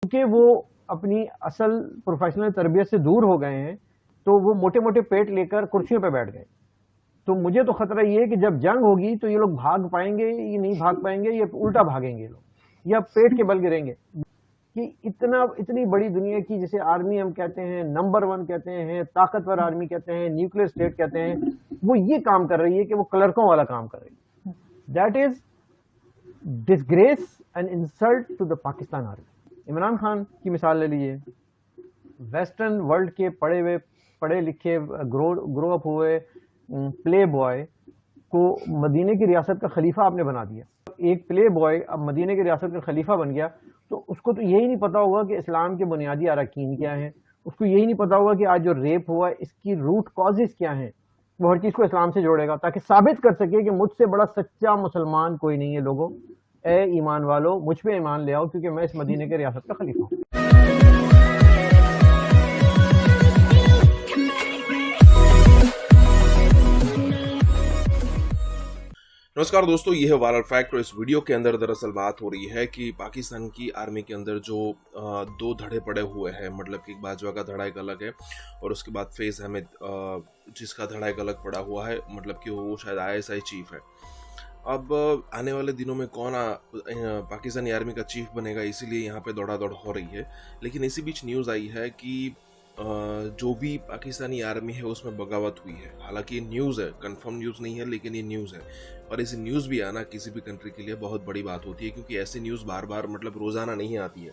کیونکہ وہ اپنی اصل پروفیشنل تربیت سے دور ہو گئے ہیں تو وہ موٹے موٹے پیٹ لے کر کرسیوں پہ بیٹھ گئے. تو مجھے تو خطرہ یہ ہے کہ جب جنگ ہوگی تو یہ لوگ بھاگ پائیں گے، یہ نہیں بھاگ پائیں گے، یہ الٹا بھاگیں گے لوگ، یا پیٹ کے بل گریں گے. کہ اتنی بڑی دنیا کی جسے آرمی ہم کہتے ہیں، نمبر 1 کہتے ہیں، طاقتور آرمی کہتے ہیں، نیوکلیر اسٹیٹ کہتے ہیں، وہ یہ کام کر رہی ہے کہ وہ کلرکوں والا کام کر رہی ہے. That is disgrace and insult to the Pakistan army. Imran Khan کی مثال لے لیجیے. ویسٹرن ورلڈ کے پڑھے لکھے گرو اپ ہوئے پلے بوائے کو مدینے کی ریاست کا خلیفہ آپ نے بنا دیا. ایک پلے بوائے اب مدینے کی ریاست کا خلیفہ بن گیا تو اس کو تو یہی نہیں پتا ہوگا کہ اسلام کے بنیادی اراکین کیا ہیں، اس کو یہی نہیں پتا ہوگا کہ آج جو ریپ ہوا ہے اس کی روٹ کازز کیا ہیں. وہ ہر چیز کو اسلام سے جوڑے گا تاکہ ثابت کر سکے کہ مجھ سے بڑا سچا مسلمان کوئی نہیں ہے. لوگوں، اے ایمان والو، مجھ پہ ایمان لے آؤ کیونکہ میں اس مدینے کے ریاست کا خلیفہ ہوں. نمسکار دوستو، یہ ہے وائرل فیکٹ. اور اس ویڈیو کے اندر دراصل بات ہو رہی ہے کہ پاکستان کی آرمی کے اندر جو 2 دھڑے پڑے ہوئے ہیں، مطلب کہ باجوہ کا دھڑا ایک الگ ہے اور اس کے بعد فیض احمد جس کا دھڑا ایک الگ پڑا ہوا ہے، مطلب کہ وہ شاید ISI چیف ہے. اب آنے والے دنوں میں کون پاکستانی آرمی کا چیف بنے گا، اسی لیے یہاں پہ دوڑا دوڑ ہو رہی ہے. لیکن اسی بیچ نیوز آئی ہے کہ جو بھی پاکستانی آرمی ہے اس میں بغاوت ہوئی ہے. حالانکہ یہ نیوز ہے، کنفرم نیوز نہیں ہے، لیکن یہ نیوز ہے. اور ایسی نیوز بھی آنا کسی بھی کنٹری کے لیے بہت بڑی بات ہوتی ہے، کیونکہ ایسی نیوز بار بار مطلب روزانہ نہیں آتی ہے.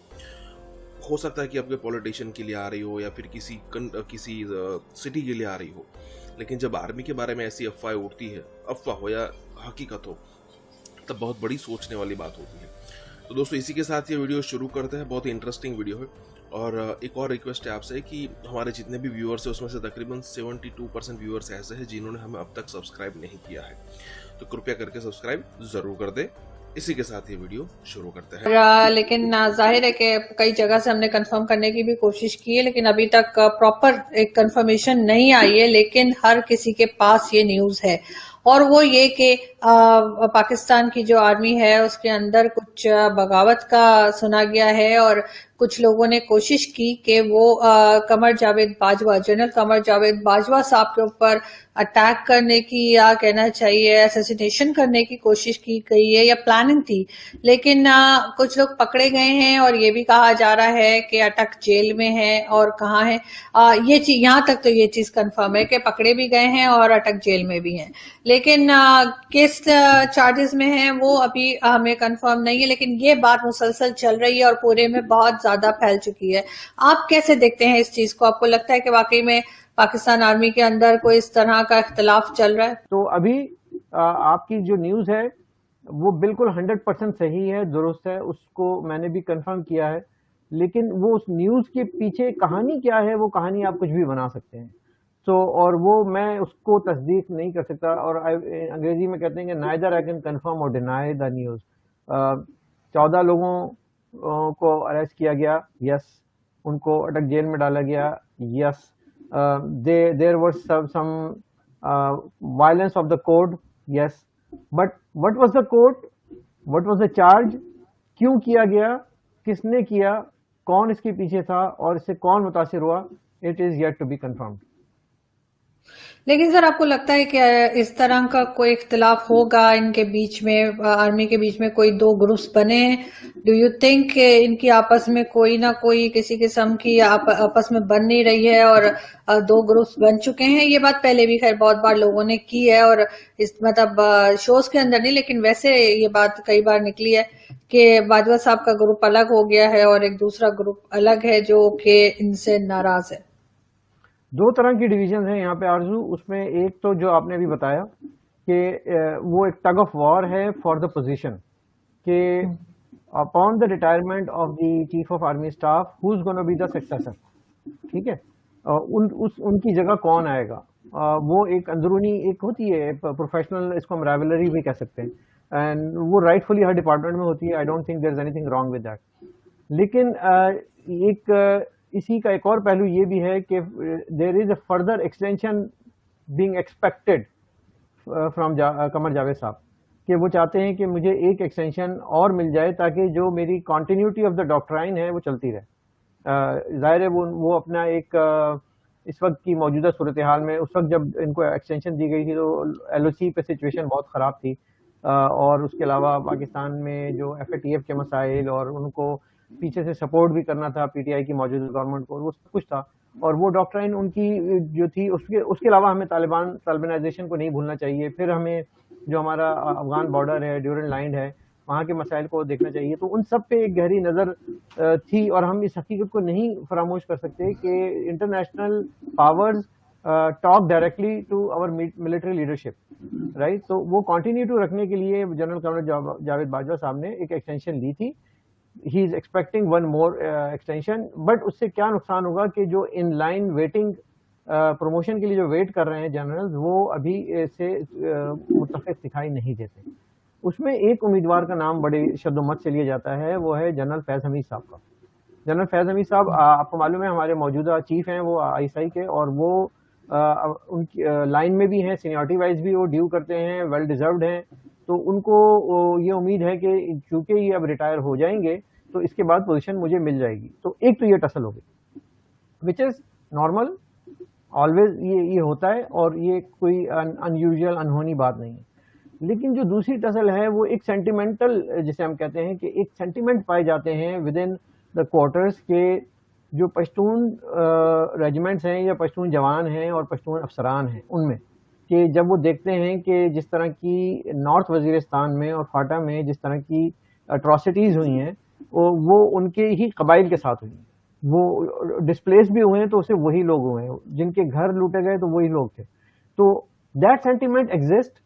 ہو سکتا ہے کہ آپ کے پولیٹیشین کے لیے آ رہی ہو یا پھر کسی سٹی کے لیے آ رہی ہو، لیکن جب آرمی کے بارے میں ایسی افواہ اٹھتی ہے، افواہ ہو یا حقیقت ہو، تب بہت بڑی سوچنے والی بات ہوتی ہے. تو دوستو، اسی کے ساتھ یہ ویڈیو شروع کرتے ہیں. بہت ہی انٹرسٹنگ ویڈیو ہے. اور ایک اور ریکویسٹ ہے آپ سے کہ ہمارے جتنے بھی ویورز ہیں اس میں سے تقریباً 72% ویورز ایسے ہیں جنہوں نے ہمیں اب تک سبسکرائب نہیں کیا ہے. تو کرپیا کر کے سبسکرائب ضرور کر دیں. اسی کے ساتھ یہ ویڈیو شروع کرتے ہیں. لیکن ظاہر ہے کہ کئی جگہ سے ہم نے کنفرم کرنے کی بھی کوشش کی ہے، لیکن ابھی تک پراپر ایک کنفرمیشن نہیں آئی ہے. لیکن ہر کسی کے پاس یہ نیوز ہے، اور وہ یہ کہ پاکستان کی جو آرمی ہے اس کے اندر کچھ بغاوت کا سنا گیا ہے، اور کچھ لوگوں نے کوشش کی کہ وہ قمر جاوید باجوہ، جنرل قمر جاوید باجوہ صاحب کے اوپر اٹیک کرنے کی، یا کہنا چاہیے اسیسینیشن کرنے کی کوشش کی گئی ہے یا پلاننگ تھی. لیکن کچھ لوگ پکڑے گئے ہیں، اور یہ بھی کہا جا رہا ہے کہ اٹک جیل میں ہیں اور کہاں ہیں. یہ چیز یہاں تک تو یہ چیز کنفرم ہے کہ پکڑے بھی گئے ہیں اور اٹک جیل میں بھی ہیں. لیکن کس چارجز میں ہیں وہ ابھی ہمیں کنفرم نہیں ہے. لیکن یہ بات مسلسل چل رہی ہے اور پورے میں بہت زیادہ پھیل چکی ہے. آپ کیسے دیکھتے ہیں اس چیز کو؟ آپ کو لگتا ہے کہ واقعی میں پاکستان آرمی کے اندر کوئی اس طرح کا اختلاف چل رہا ہے؟ تو ابھی آپ کی جو نیوز ہے وہ بالکل 100% صحیح ہے، درست ہے. اس کو میں نے بھی کنفرم کیا ہے. لیکن وہ اس نیوز کے پیچھے کہانی کیا ہے، وہ کہانی آپ کچھ بھی بنا سکتے ہیں. اور وہ میں اس کو تصدیق نہیں کر سکتا. اور انگریزی میں کہتے ہیں کہ neither I can confirm or deny the news. 14 لوگوں کو اریسٹ کیا گیا، یس. ان کو اٹک جیل میں ڈالا گیا، یس. there was some violence of the code, yes. But what was the code? What was the charge? کیوں کیا گیا، کس نے کیا، کون اس کے پیچھے تھا اور اس سے کون متاثر ہوا؟ It is yet to be confirmed. لیکن سر، آپ کو لگتا ہے کہ اس طرح کا کوئی اختلاف ہوگا ان کے بیچ میں، آرمی کے بیچ میں کوئی 2 گروپس بنے ہیں؟ ڈو یو تھنک کہ ان کی آپس میں کوئی نہ کوئی کسی قسم کی آپس میں بن نہیں رہی ہے اور 2 گروپس بن چکے ہیں؟ یہ بات پہلے بھی خیر بہت بار لوگوں نے کی ہے، اور اس مطلب شوز کے اندر نہیں، لیکن ویسے یہ بات کئی بار نکلی ہے کہ باجوہ صاحب کا گروپ الگ ہو گیا ہے اور ایک دوسرا گروپ الگ ہے جو کہ ان سے ناراض ہے. 2 طرح کی ڈویژنز ہیں یہاں پہ آرزو. اس میں ایک تو جو آپ نے ابھی بتایا کہ وہ ایک ٹگ آف وار ہے فار دا پوزیشن، کہ upon the retirement of the chief of army staff who is gonna be the successor. ٹھیک ہے، ان کی جگہ کون آئے گا. وہ ایک اندرونی ایک ہوتی ہے پروفیشنل، اس کو ہم رائولری بھی کہہ سکتے ہیں، اینڈ وہ رائٹ فلی ہر ڈپارٹمنٹ میں ہوتی ہے. I don't think there is any thing wrong with that. لیکن ایک اسی کا ایک اور پہلو یہ بھی ہے کہ there is a further extension being expected from Qamar Javed sahab. کہ وہ چاہتے ہیں کہ مجھے ایک ایکسٹینشن اور مل جائے تاکہ جو میری کنٹینیوٹی آف دا ڈاکٹرائن ہے وہ چلتی رہے. ظاہر ہے وہ اپنا ایک اس وقت کی موجودہ صورتحال میں اس وقت جب ان کو ایکسٹینشن دی گئی تھی تو ایل او سی پہ سچویشن بہت خراب تھی, اور اس کے علاوہ پاکستان میں جو ایف اے ٹی ایف کے مسائل اور ان کو پیچھے سے سپورٹ بھی کرنا تھا پی ٹی آئی کی موجودہ گورنمنٹ کو, وہ سب کچھ تھا. اور وہ ڈاکٹرائن ان کی جو تھی اس کے علاوہ ہمیں طالبانائزیشن کو نہیں بھولنا چاہیے. پھر ہمیں جو ہمارا افغان بارڈر ہے, ڈیورنڈ لائن ہے, وہاں کے مسائل کو دیکھنا چاہیے. تو ان سب پہ ایک گہری نظر تھی, اور ہم اس حقیقت کو نہیں فراموش کر سکتے کہ international powers talk directly to our military leadership, right. تو وہ کنٹینیو رکھنے کے لیے جنرل قمر جاوید باجوہ صاحب نے ایک ایکسٹینشن لی تھی. He is expecting one more extension, but اس سے کیا نقصان ہوگا کہ جو ان لائن ویٹنگ پروموشن کے لیے جو ویٹ کر رہے ہیں جنرل, وہ ابھی سے متفق دکھائی نہیں دیتے. اس میں ایک امیدوار کا نام بڑے شد و مت سے لیا جاتا ہے, وہ ہے جنرل فیض حمید صاحب کا. جنرل فیض حمید صاحب آپ کو معلوم ہے ہمارے موجودہ چیف ہیں, وہ آئی ایس آئی کے, اور وہ ان کی لائن میں بھی ہیں, سینیورٹی وائز بھی وہ ڈیو کرتے ہیں, ویل ڈیزروڈ ہیں. تو ان کو یہ امید ہے کہ چونکہ یہ اب ریٹائر ہو جائیں گے تو اس کے بعد پوزیشن مجھے مل جائے گی. تو ایک تو یہ ٹسل ہو گئی, وچ از نارمل, آلویز یہ ہوتا ہے, اور یہ کوئی انیوژل انہونی بات نہیں ہے. لیکن جو دوسری ٹسل ہے وہ ایک سینٹیمنٹل, جسے ہم کہتے ہیں کہ ایک سینٹیمنٹ پائے جاتے ہیں ود ان دا کوارٹرز کے جو پشتون ریجیمنٹس ہیں یا پشتون جوان ہیں اور پشتون افسران ہیں ان میں, کہ جب وہ دیکھتے ہیں کہ جس طرح کی نارتھ وزیرستان میں اور فاٹا میں جس طرح کی اٹراسٹیز ہوئی ہیں وہ ان کے ہی قبائل کے ساتھ ہوئی ہیں. وہ ڈسپلیس بھی ہوئے ہیں تو اسے وہی لوگ ہوئے ہیں, جن کے گھر لوٹے گئے تو وہی لوگ تھے. تو دیٹ سینٹیمنٹ ایگزسٹ,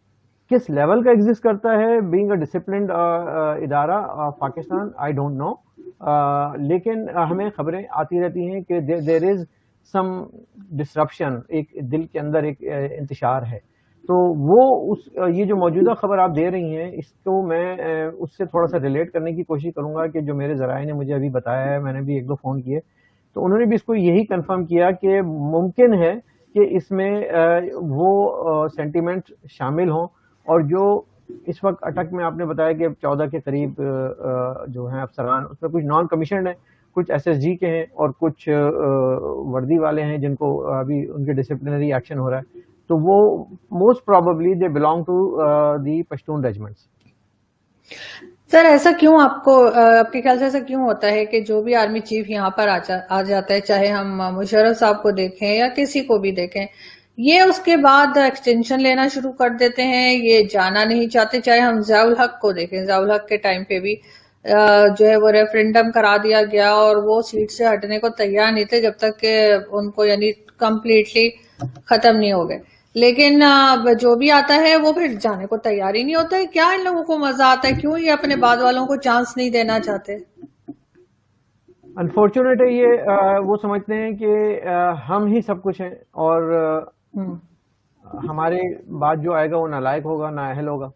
کس لیول کا ایگزسٹ کرتا ہے بینگ اے ڈسپلنڈ ادارہ پاکستان, آئی ڈونٹ نو. لیکن ہمیں خبریں آتی رہتی ہیں کہ دیر از سم ڈسرپشن, ایک دل کے اندر ایک انتشار ہے. تو وہ یہ جو موجودہ خبر آپ دے رہی ہیں اس کو میں اس سے تھوڑا سا ریلیٹ کرنے کی کوشش کروں گا کہ جو میرے ذرائع نے مجھے ابھی بتایا ہے, میں نے بھی ایک دو فون کیے تو انہوں نے بھی اس کو یہی کنفرم کیا کہ ممکن ہے کہ اس میں وہ سینٹیمنٹ شامل ہوں, اور جو اس وقت اٹک میں آپ نے بتایا کہ 14 کے قریب جو ہیں افسران, اس میں کچھ نان کمیشنڈ ہیں, کچھ ایس ایس جی کے ہیں, اور کچھ وردی والے ہیں جن کو ابھی ان کے ڈسپلنری ایکشن ہو رہا ہے. تو وہ most probably they belong to the Pashtun regiments. Sir ایسا کیوں آپ کے خیال سے ایسا کیوں ہوتا ہے کہ جو بھی آرمی چیف یہاں پر آ جاتا ہے, چاہے ہم مشرف صاحب کو دیکھیں یا کسی کو بھی دیکھیں, یہ اس کے بعد ایکسٹینشن لینا شروع کر دیتے ہیں, یہ جانا نہیں چاہتے. چاہے ہم ضیاء الحق کو دیکھیں, ضیاء الحق کے ٹائم پہ بھی جو ہے وہ ریفرینڈم کرا دیا گیا اور وہ سیٹ سے ہٹنے کو تیار نہیں تھے جب تک کہ ان کو یعنی کمپلیٹلی ختم نہیں ہو گئے. لیکن جو بھی آتا ہے وہ پھر جانے کو تیار ہی نہیں ہوتا ہے. کیا ان لوگوں کو مزہ آتا ہے, کیوں یہ اپنے بعد والوں کو چانس نہیں دینا چاہتے؟ انفارچونیٹ ہے یہ, وہ سمجھتے ہیں کہ ہم ہی سب کچھ ہیں اور ہمارے بعد جو آئے گا وہ نالائق ہوگا, نااہل ہوگا,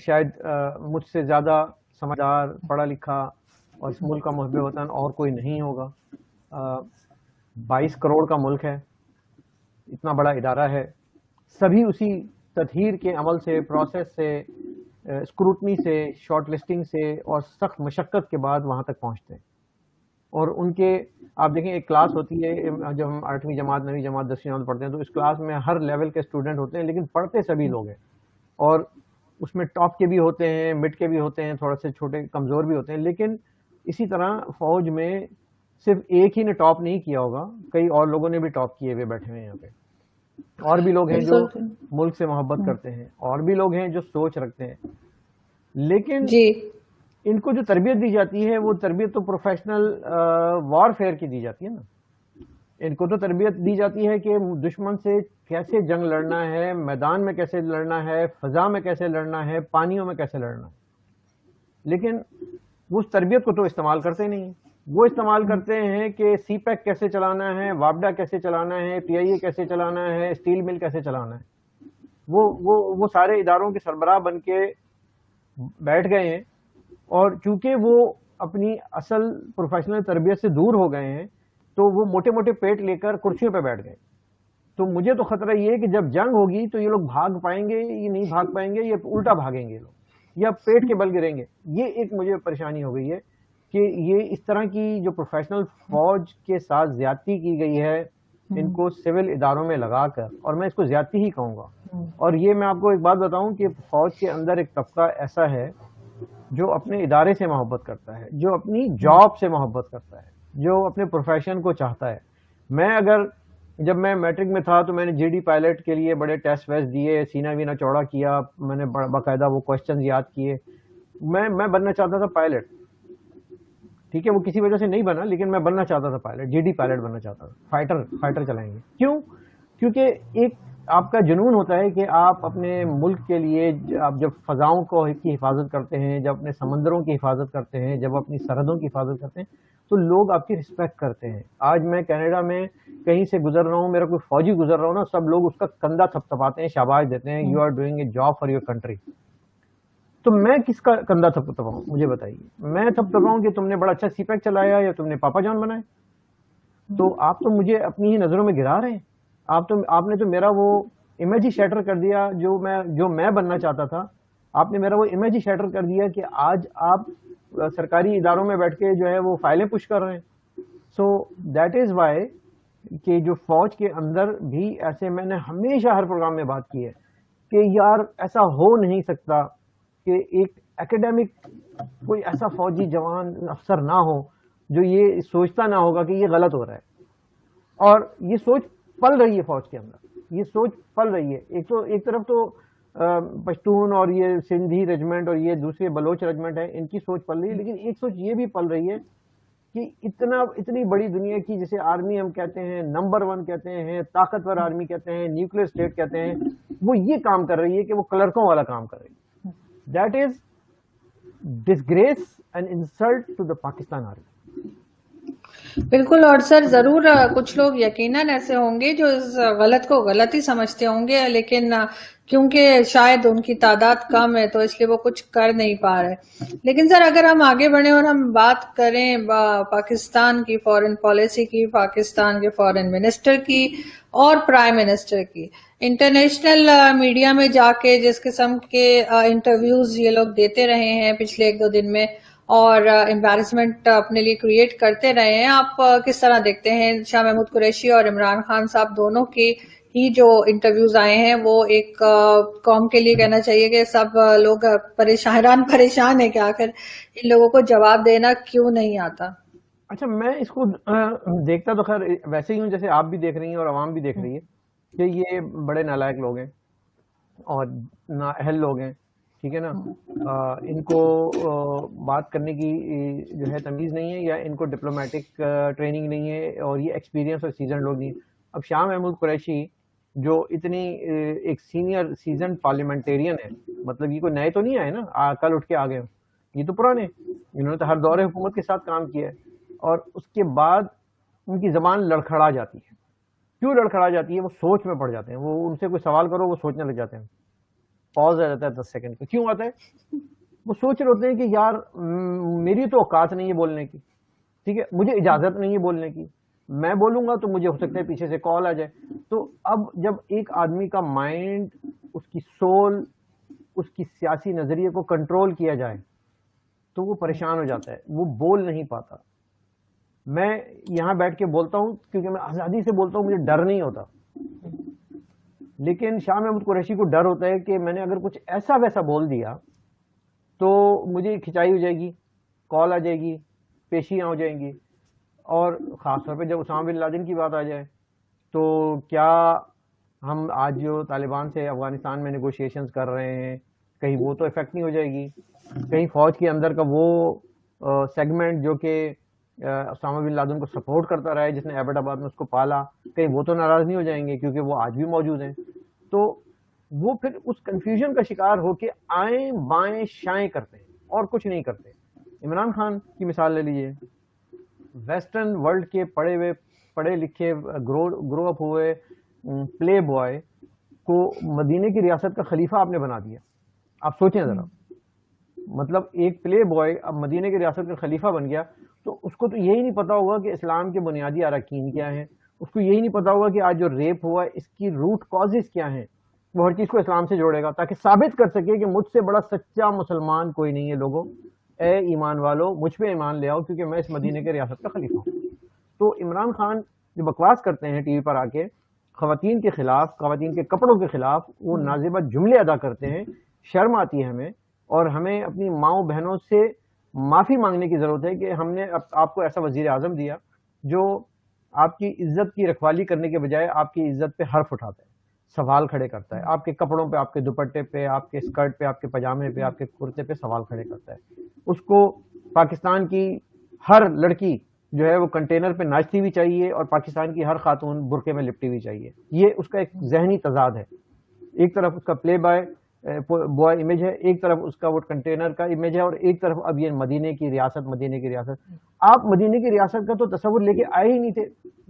شاید مجھ سے زیادہ سمجھدار, پڑھا لکھا اور اس ملک کا محب وطن اور کوئی نہیں ہوگا. 22 کروڑ کا ملک ہے, اتنا بڑا ادارہ ہے, سبھی اسی تطہیر کے عمل سے, پروسیس سے, اسکروٹنی سے, شارٹ لسٹنگ سے اور سخت مشقت کے بعد وہاں تک پہنچتے ہیں. اور ان کے آپ دیکھیں ایک کلاس ہوتی ہے, جب ہم 8ویں جماعت 9ویں جماعت 10ویں جماعت پڑھتے ہیں تو اس کلاس میں ہر لیول کے اسٹوڈنٹ ہوتے ہیں, لیکن پڑھتے سبھی لوگ ہیں, اور اس میں ٹاپ کے بھی ہوتے ہیں, مڈ کے بھی ہوتے ہیں, تھوڑا سے چھوٹے کمزور بھی ہوتے ہیں. لیکن اسی طرح فوج میں صرف ایک ہی نے ٹاپ نہیں کیا ہوگا, کئی اور لوگوں نے بھی ٹاپ کیے ہوئے بیٹھے ہوئے ہیں یہاں پہ. اور بھی لوگ ہیں جو ملک سے محبت کرتے ہیں, اور بھی لوگ ہیں جو سوچ رکھتے ہیں. لیکن ان کو جو تربیت دی جاتی ہے وہ تربیت تو پروفیشنل وار فیئر کی دی جاتی ہے نا. ان کو تو تربیت دی جاتی ہے کہ دشمن سے کیسے جنگ لڑنا ہے, میدان میں کیسے لڑنا ہے, فضا میں کیسے لڑنا ہے, پانیوں میں کیسے لڑنا ہے. لیکن وہ اس تربیت کو تو استعمال کرتے نہیں. وہ استعمال کرتے ہیں کہ سی پیک کیسے چلانا ہے, وابڈا کیسے چلانا ہے, پی آئی اے کیسے چلانا ہے, اسٹیل مل کیسے چلانا ہے. وہ سارے اداروں کے سربراہ بن کے بیٹھ گئے ہیں, اور چونکہ وہ اپنی اصل پروفیشنل تربیت سے دور ہو گئے ہیں تو وہ موٹے موٹے پیٹ لے کر کرسیوں پہ بیٹھ گئے. تو مجھے تو خطرہ یہ ہے کہ جب جنگ ہوگی تو یہ لوگ بھاگ پائیں گے، یہ نہیں بھاگ پائیں گے، یہ الٹا بھاگیں گے لوگ، یا پیٹ کے بل گریں گے. یہ ایک مجھے پریشانی ہو گئی ہے کہ یہ اس طرح کی جو پروفیشنل فوج کے ساتھ زیادتی کی گئی ہے ان کو سول اداروں میں لگا کر، اور میں اس کو زیادتی ہی کہوں گا. اور یہ میں آپ کو ایک بات بتاؤں کہ فوج کے اندر ایک طبقہ ایسا ہے جو اپنے ادارے سے محبت کرتا ہے، جو اپنی جاب سے محبت کرتا ہے، جو اپنے پروفیشن کو چاہتا ہے. جب میں میٹرک میں تھا تو میں نے جی ڈی پائلٹ کے لیے بڑے ٹیسٹ ویسٹ دیے، سینہ وینہ چوڑا کیا، میں نے باقاعدہ وہ کوشچن یاد کیے. میں بننا چاہتا تھا پائلٹ، ٹھیک ہے، وہ کسی وجہ سے نہیں بنا، لیکن میں بننا چاہتا تھا پائلٹ، جی ڈی پائلٹ بننا چاہتا تھا، فائٹر چلائیں گے. کیوں؟ کیونکہ ایک آپ کا جنون ہوتا ہے کہ آپ اپنے ملک کے لیے، آپ جب فضاؤں کی حفاظت کرتے ہیں، جب اپنے سمندروں کی حفاظت کرتے ہیں، جب اپنی سرحدوں کی حفاظت کرتے ہیں، تو لوگ آپ کی رسپیکٹ کرتے ہیں. آج میں کینیڈا میں کہیں سے گزر رہا ہوں، میرا کوئی فوجی گزر رہا ہوں نا، سب لوگ اس کا کندھا تھپتھپاتے ہیں، شاباش دیتے ہیں، you are doing a job for your country. تو میں کس کا کندھا تھپتھپاؤں؟ مجھے بتائیے. میں تھپتھپاؤں کہ تم نے بڑا اچھا سی پیک چلایا یا تم نے پاپا جان بنائے؟ تو آپ تو مجھے اپنی ہی نظروں میں گرا رہے ہیں. آپ نے تو میرا وہ امیج ہی شیٹر کر دیا جو میں بننا چاہتا تھا. آپ نے میرا وہ امیج ہی شیٹر کر دیا کہ آج آپ سرکاری اداروں میں بیٹھ کے جو ہے وہ فائلیں پش کر رہے ہیں. سو دیٹ از وائی کہ جو فوج کے اندر بھی ایسے، میں نے ہمیشہ ہر پروگرام میں بات کی ہے کہ یار ایسا ہو نہیں سکتا کہ ایک ایکیڈیمک کوئی ایسا فوجی جوان افسر نہ ہو جو یہ سوچتا نہ ہوگا کہ یہ غلط ہو رہا ہے. اور یہ سوچ پل رہی ہے فوج کے اندر، یہ سوچ پل رہی ہے. ایک طرف تو پشتون اور یہ سندھی ریجمنٹ اور یہ دوسرے بلوچ ریجمنٹ ہیں، ان کی سوچ پل رہی ہے، لیکن ایک سوچ یہ بھی پل رہی ہے کہ اتنی بڑی دنیا کی، جسے آرمی ہم کہتے ہیں، نمبر 1 کہتے ہیں، طاقتور آرمی کہتے ہیں، نیوکلیر اسٹیٹ کہتے ہیں، وہ یہ کام کر رہی ہے کہ وہ کلرکوں والا کام کر رہی ہے. That is disgrace and insult to the Pakistan army. بالکل. اور سر ضرور کچھ لوگ یقیناً ایسے ہوں گے جو اس غلط کو غلط ہی سمجھتے ہوں گے، لیکن کیونکہ شاید ان کی تعداد کم ہے تو اس لیے وہ کچھ کر نہیں پا رہے. لیکن سر اگر ہم آگے بڑھیں اور ہم بات کریں پاکستان کی فارن پالیسی کی، پاکستان کے فارن منسٹر کی اور پرائم منسٹر کی، انٹرنیشنل میڈیا میں جا کے جس قسم کے انٹرویوز یہ لوگ دیتے رہے ہیں پچھلے 1-2 دن میں، اور امبیرسمنٹ اپنے لیے کریٹ کرتے رہے ہیں، آپ کس طرح دیکھتے ہیں؟ شاہ محمود قریشی اور عمران خان صاحب دونوں کی ہی جو انٹرویوز آئے ہیں، وہ ایک قوم کے لیے کہنا چاہیے کہ سب لوگ پریشان ہیں کہ آخر ان لوگوں کو جواب دینا کیوں نہیں آتا. اچھا، میں اس کو دیکھتا تو خیر ویسے ہی ہوں جیسے آپ بھی دیکھ رہی ہیں اور عوام بھی دیکھ رہی ہے کہ یہ بڑے نالائق لوگ ہیں اور نااہل لوگ ہیں، ٹھیک ہے نا. ان کو بات کرنے کی جو ہے تمیز نہیں ہے، یا ان کو ڈپلومیٹک ٹریننگ نہیں ہے، اور یہ ایکسپیرینس اور سیزن لوگ نہیں. اب شاہ محمود قریشی جو اتنی ایک سینئر سیزن پارلیمنٹیرین ہے، مطلب یہ کوئی نئے تو نہیں آئے نا کل اٹھ کے آ گئے، یہ تو پرانے، انہوں نے تو ہر دور حکومت کے ساتھ کام کیا ہے. اور اس کے بعد ان کی زبان لڑکھڑا جاتی ہے. کیوں لڑکھڑا جاتی ہے؟ وہ سوچ میں پڑ جاتے ہیں. وہ ان سے کوئی سوال کرو وہ سوچنے لگ جاتے ہیں، پاز آ جاتا ہے 10 سیکنڈ کا. کیوں آتا ہے؟ وہ سوچ رہے ہوتے ہیں کہ یار میری تو اوقات نہیں ہے بولنے کی، ٹھیک ہے، مجھے اجازت نہیں ہے بولنے کی، میں بولوں گا تو مجھے ہو سکتا ہے پیچھے سے کال آ جائے. تو اب جب ایک آدمی کا مائنڈ، اس کی سول، اس کی سیاسی نظریے کو کنٹرول کیا جائے تو وہ پریشان ہو جاتا ہے، وہ بول نہیں پاتا. میں یہاں بیٹھ کے بولتا ہوں کیونکہ میں آزادی سے بولتا ہوں، مجھے ڈر نہیں ہوتا. لیکن شاہ محمود قریشی کو ڈر ہوتا ہے کہ میں نے اگر کچھ ایسا ویسا بول دیا تو مجھے کھچائی ہو جائے گی، کال آ جائے گی، پیشیاں ہو جائیں گی. اور خاص طور پہ جب اسامہ بن لادن کی بات آ جائے تو کیا ہم آج جو طالبان سے افغانستان میں نیگوشیشنز کر رہے ہیں، کہیں وہ تو افیکٹ نہیں ہو جائے گی؟ کہیں فوج کے اندر کا وہ سیگمنٹ جو کہ اسامہ بن لادن کو سپورٹ کرتا رہا ہے، جس نے ایبٹ آباد میں اس کو پالا، کہیں وہ تو ناراض نہیں ہو جائیں گے؟ کیونکہ وہ آج بھی موجود ہیں. تو وہ پھر اس کنفیوژن کا شکار ہو کے آئیں بائیں شائیں کرتے ہیں اور کچھ نہیں کرتے. عمران خان کی مثال لے لیجیے، ویسٹرن ورلڈ کے پڑھے لکھے گرو اپ ہوئے پلے بوائے کو مدینے کی ریاست کا خلیفہ آپ نے بنا دیا. آپ سوچیں ذرا، مطلب ایک پلے بوائے اب مدینے کی ریاست کا خلیفہ بن گیا، تو اس کو تو یہی نہیں پتا ہوگا کہ اسلام کے بنیادی اراکین کیا ہیں، اس کو یہی نہیں پتا ہوگا کہ آج جو ریپ ہوا اس کی روٹ کازز کیا ہیں. وہ ہر چیز کو اسلام سے جوڑے گا تاکہ ثابت کر سکے کہ مجھ سے بڑا سچا مسلمان کوئی نہیں ہے. لوگوں اے ایمان والو مجھ پہ ایمان لے آؤ کیونکہ میں اس مدینے کے ریاست کا خلیفہ ہوں. تو عمران خان جو بکواس کرتے ہیں ٹی وی پر آ کے خواتین کے خلاف، خواتین کے کپڑوں کے خلاف وہ نازیبہ جملے ادا کرتے ہیں، شرم آتی ہے ہمیں. اور ہمیں اپنی ماؤں بہنوں سے معافی مانگنے کی ضرورت ہے کہ ہم نے آپ کو ایسا وزیر اعظم دیا جو آپ کی عزت کی رکھوالی کرنے کے بجائے آپ کی عزت پہ حرف اٹھاتا ہے، سوال کھڑے کرتا ہے، آپ کے کپڑوں پہ، آپ کے دوپٹے پہ، آپ کے اسکرٹ پہ، آپ کے پاجامے پہ، آپ کے کرتے پہ سوال کھڑے کرتا ہے. اس کو پاکستان کی ہر لڑکی جو ہے وہ کنٹینر پہ ناچتی بھی چاہیے اور پاکستان کی ہر خاتون برقعے میں لپٹی بھی چاہیے. یہ اس کا ایک ذہنی تضاد ہے. ایک طرف اس کا پلے بوائے امیج ہے، ایک طرف اس کا وہ کنٹینر کا امیج ہے، اور ایک طرف اب یہ مدینے کی ریاست. مدینے کی ریاست، آپ مدینے کی ریاست کا تو تصور لے کے آئے ہی نہیں تھے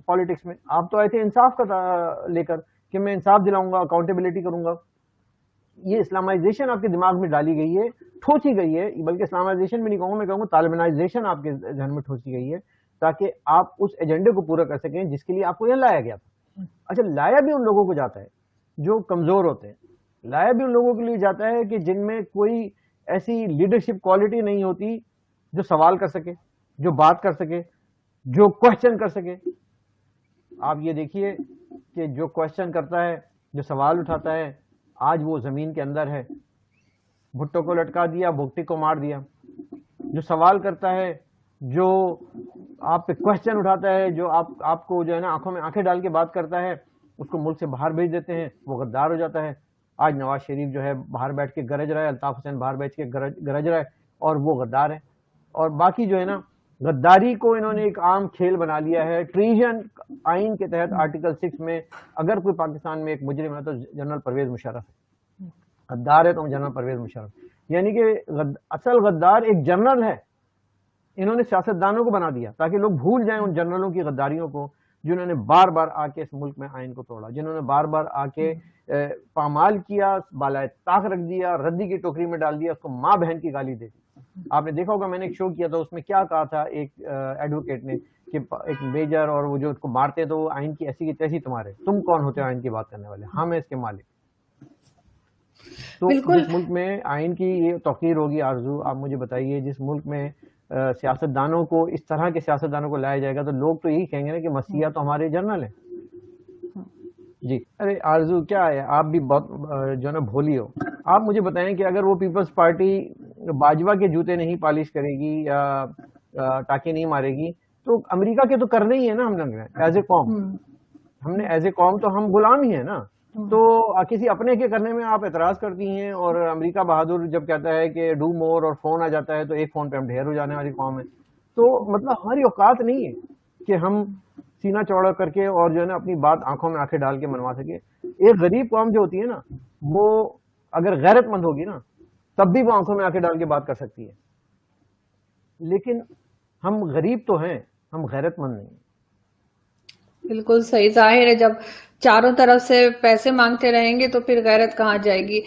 پالیٹکس میں. آپ تو آئے تھے انصاف کا لے کر کہ میں انصاف دلاؤں گا، اکاؤنٹیبلٹی کروں گا. یہ اسلامائزیشن آپ کے دماغ میں ڈالی گئی ہے، ٹھوسی گئی ہے. بلکہ اسلامائزیشن میں نہیں کہوں گا، میں کہوں گا طالبانائزیشن آپ کے ذہن میں ٹھوسی گئی ہے تاکہ آپ اس ایجنڈے کو پورا کر سکیں جس کے لیے آپ کو یہ لایا گیا تھا. اچھا، لایا بھی ان لوگوں کو جاتا ہے جو کمزور ہوتے ہیں، لایا بھی ان لوگوں کے لیے جاتا ہے کہ جن میں کوئی ایسی لیڈرشپ کوالٹی نہیں ہوتی جو سوال کر سکے، جو بات کر سکے، جو کوشچن کر سکے. آپ یہ دیکھیے کہ جو کوشچن کرتا ہے، جو سوال اٹھاتا ہے، آج وہ زمین کے اندر ہے. بھٹو کو لٹکا دیا، بھگٹی کو مار دیا. جو سوال کرتا ہے، جو آپ پہ کوشچن اٹھاتا ہے، جو آپ کو جو ہے نا آنکھوں میں آنکھیں ڈال کے بات کرتا ہے، اس کو ملک سے باہر بھیج دیتے ہیں، وہ غدار ہو جاتا ہے. آج نواز شریف جو ہے باہر بیٹھ کے گرج رہا ہے، الطاف حسین باہر بیٹھ کے گرج رہا ہے، اور وہ غدار ہے. اور باقی جو ہے نا غداری کو انہوں نے ایک عام کھیل بنا لیا ہے. ٹریژن آئین کے تحت آرٹیکل 6 میں اگر کوئی پاکستان میں ایک مجرم ہے تو جنرل پرویز مشرف ہے. غدار ہے تو جنرل پرویز مشرف. یعنی کہ اصل غدار ایک جنرل ہے. انہوں نے سیاستدانوں کو بنا دیا تاکہ لوگ بھول جائیں ان جنرلوں کی غداریوں کو جنہوں نے بار بار آ کے اس ملک میں آئین کو توڑا، جنہوں نے بار بار آ کے پامال کیا، بالائے طاق رکھ دیا، ردی کی ٹوکری میں ڈال دیا، اس کو ماں بہن کی گالی دے دی. آپ نے دیکھا ہوگا، میں نے ایک شو کیا تھا، اس میں کیا کہا تھا ایک ایڈوکیٹ نے کہ ایک میجر اور وہ جو اس کو مارتے تو وہ آئین کی ایسی کی تیسی تمہارے، تم کون ہوتے ہو آئین کی بات کرنے والے؟ ہم ہیں اس کے مالک. تو جس ملک میں آئین کی یہ توقیر ہوگی، آرزو آپ مجھے بتائیے، جس ملک میں سیاستدانوں کو، اس طرح کے سیاستدانوں کو لایا جائے گا تو لوگ تو یہی کہیں گے نا کہ مسیحا تو ہمارے جنرل ہیں. جی ارے آرزو کیا ہے، آپ بھی بہت جو ہے نا بھولی ہو. آپ مجھے بتائیں کہ اگر وہ پیپلز پارٹی باجوہ کے جوتے نہیں پالش کرے گی یا ٹاکے نہیں مارے گی تو امریکہ کے تو کرنے ہی ہے نا. ہم لوگ ایز اے قوم، ہم نے ایز اے قوم تو ہم غلام ہی ہیں نا. تو کسی اپنے کے کرنے میں آپ اعتراض کرتی ہیں، اور امریکہ بہادر جب کہتا ہے کہ ڈو مور اور فون آ جاتا ہے تو ایک فون پہ ہم ڈھیر ہو جانے والی قوم ہے. تو مطلب ہماری اوقات نہیں ہے کہ ہم سینہ چوڑا کر کے اور جو ہے نا اپنی بات آنکھوں میں آنکھیں ڈال کے منوا سکے. ایک غریب قوم جو ہوتی ہے نا، وہ اگر غیرت مند ہوگی نا تب بھی وہ آنکھوں میں آنکھیں ڈال کے بات کر سکتی ہے. لیکن ہم غریب تو ہیں، ہم غیرت مند نہیں. بالکل صحیح. ظاہر ہے جب چاروں طرف سے پیسے مانگتے رہیں گے تو پھر غیرت کہاں جائے گی.